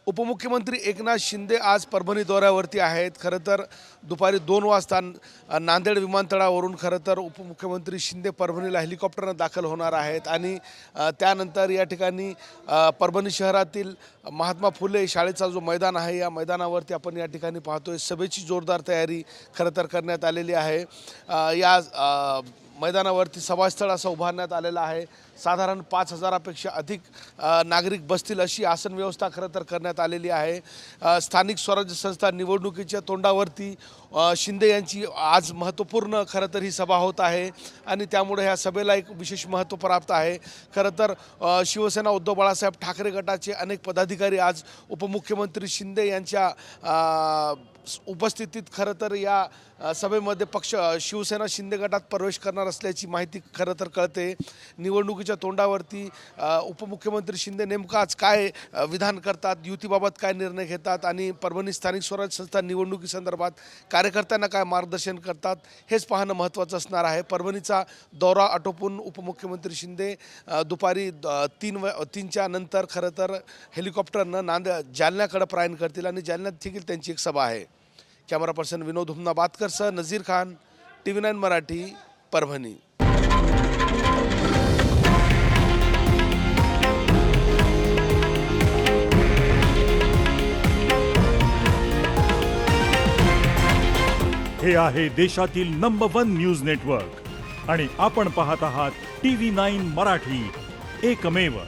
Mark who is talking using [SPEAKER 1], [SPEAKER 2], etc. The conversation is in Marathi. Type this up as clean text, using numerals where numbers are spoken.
[SPEAKER 1] उपमुख्यमंत्री एकनाथ शिंदे आज परभणी दौऱ्यावरती आहेत. खरं तर दुपारी 2 वाजता नांदेड विमानतळावरून खरं तर उपमुख्यमंत्री शिंदे परभणीला हेलिकॉप्टरनं दाखल होणार आहेत आणि त्यानंतर या ठिकाणी परभणी शहरातील महात्मा फुले शाळेचा जो मैदान आहे या मैदानावरती आपण या ठिकाणी पाहतोय सभेची जोरदार तयारी खरं तर करण्यात आलेली आहे. या मैदानावरती सभास्थळ असं उभारण्यात आलेलं आहे. साधारण 5,000पेक्षा अधिक नागरिक बसतील अशी आसन व्यवस्था खरं तर करण्यात आलेली आहे. स्थानिक स्वराज्य संस्था निवडणुकीच्या तोंडावरती शिंदे यांची आज महत्त्वपूर्ण खरं तर ही सभा होत आहे आणि त्यामुळे ह्या सभेला एक विशेष महत्त्व प्राप्त आहे. खरं तर शिवसेना उद्धव बाळासाहेब ठाकरे गटाचे अनेक पदाधिकारी आज उपमुख्यमंत्री शिंदे यांच्या उपस्थितीत खरं तर या सभेमध्ये शिवसेना शिंदे गटात प्रवेश करणार असल्याची माहिती खरं तर कळते. निवडणुकीच्या तोंडावरती उपमुख्यमंत्री शिंदे नेमकं आज काय विधान करतात, युतीबाबत काय निर्णय घेतात आणि परभणी स्थानिक स्वराज्य संस्था निवडणुकीसंदर्भात कार्यकर्त्यांना काय मार्गदर्शन करतात हेच पाहणं महत्त्वाचं असणार आहे. परभणीचा दौरा आटोपून उपमुख्यमंत्री शिंदे दुपारी 3च्या नंतर खरं तर हेलिकॉप्टरनं जालन्याकडे प्रयाण करतील आणि जालन्यात देखील त्यांची एक सभा आहे. कॅमेरा पर्सन विनोद हुमनाबादकरसह नजीर खान, TV9 मराठी, परभणी.
[SPEAKER 2] हे आहे देशातील नंबर 1 न्यूज नेटवर्क आणि आपण पाहत आहात TV9 मराठी, एकमेव.